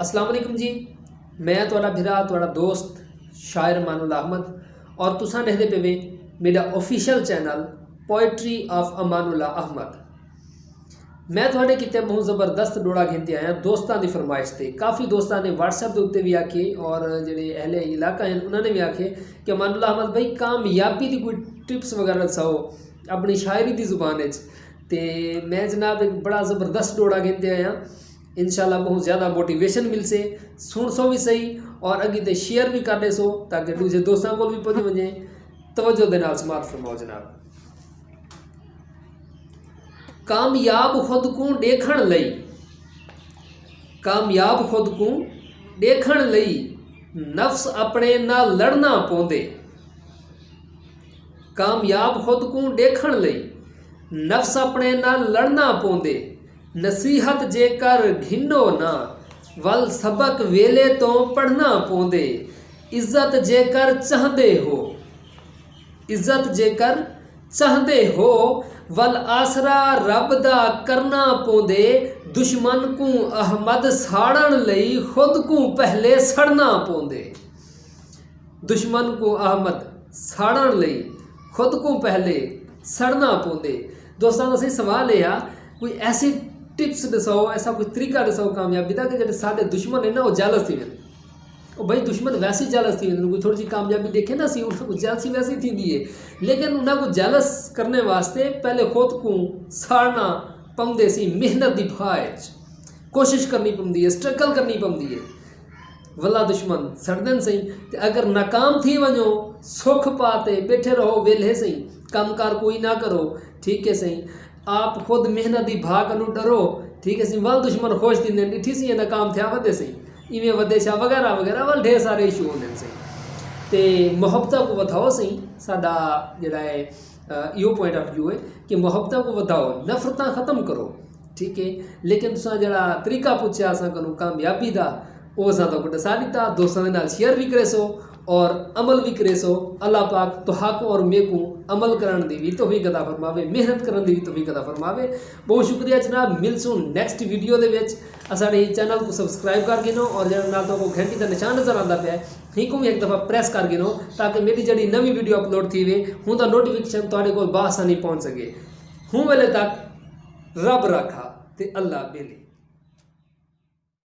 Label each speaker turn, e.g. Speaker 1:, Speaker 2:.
Speaker 1: अस्सलाम वालेकुम जी। मैं तुहाडा भिरा तुहाडा दोस्त शायर अमानुल्लाह अहमद और तुसां देखदे पे वे मेरा official channel poetry of Amanullah Ahmad. मैं तुहाडे किते बहुत ज़बरदस्त डोड़ा घेंदे आया दोस्तां दी फरमाइश ते। काफ़ी दोस्तां ने व्हाट्सएप के उत्ते भी आखे और जेडे अहले इलाका हैं उन्होंने भी आखे कि अमानुल्लाह अहमद भाई कामयाबी की कोई टिप्स वगैरह दसाओ अपनी शायरी की जुबान ते मैं जनाब एक बड़ा ज़बरदस्त डोड़ा घेंदे आया। इंशाल्लाह बहुत ज़्यादा मोटिवेशन मिल से सुन सो भी सही और अगे ते शेयर भी कर दे सो ताकि दूसरे दोस्तों को भी पहुँच वजे। तवज्जो दे नाल समात फरमाओ जनाब। कामयाब खुद को देखण लई, कामयाब खुद को देखण लई नफ्स अपने नाल लड़ना पौंदे। कामयाब खुद को देखण लई नफ्स अपने नाल लड़ना पौंदे। नसीहत जेकर घिनो ना वल सबक वेले तो पढ़ना पौंदे। इज्जत जेकर चाहते हो, इज्जत जेकर चाहते हो वल आसरा रब दा करना पौंदे। दुश्मन को अहमद साड़न लई खुद को पहले सड़ना पौंदे। दुश्मन को अहमद साड़न लई खुद को पहले सड़ना पौंदे। दोस्तों असीं सवाल है कोई ऐसी टिप्स दसाओ, ऐसा कोई तरीका दसाओ कामयाबी का कि जो साढ़े दुश्मन है ना वो जेलस थी वन। और भाई दुश्मन वैसे ही जेलस थी वन, कोई थोड़ी जी कामयाबी देखे ना सी उनको जेलसी वैसे ही थी है, लेकिन उन्हें जेलस करने वास्ते पहले खुद को साड़ना पौंदे सी। मेहनत की फायज कोशिश करनी पौंदी है, स्ट्रगल करनी पौंदी है। वल्ला दुश्मन सड़दन सही ते अगर नाकाम थी वजो सुख पाते बैठे रहो वेले सही, कामकार कोई ना करो, ठीक है सही। आप खुद मेहनत की भाग न डरो, ठीक है सी। वल दुश्मन खुश थी डिठी सी नाकाम थे वधे सही इवें वधे छा वगैरह वगैरह वल ढेर सारे इशू होंगे सही। तो मुहब्बत को वधाओ सही, साडा जिहड़ा है यो पॉइंट ऑफ व्यू है कि मुहब्बत को वधाओ, नफरत खत्म करो, ठीक है। लेकिन तुसा जिहड़ा तरीका पूछा असां कोलों कामयाबी का वो असां तो दसा दिता। दोस्तों के नाल शेयर भी करे सो और अमल भी करे सो। अल्लाह पाक तुहाको और मेको अमल करन दी भी तौफीक अता फरमावे, मेहनत करन दी भी तौफीक अता फरमावे। बहुत शुक्रिया जनाब। मिलसूं नैक्सट वीडियो दे विच। साडे चैनल को सबसक्राइब कर गिनो और जेड़ा नाल तो घंटी का निशान नजर आता पे हिको भी एक दफ़ा प्रेस कर गिनो ताकि मेरी जड़ी नवी वीडियो अपलोड थी वे हूँ तो नोटिफिकेशन तुहाडे कोल बासानी पहुँच सके। हूँ वेले तक रब रखा ते अल्लाह बेली।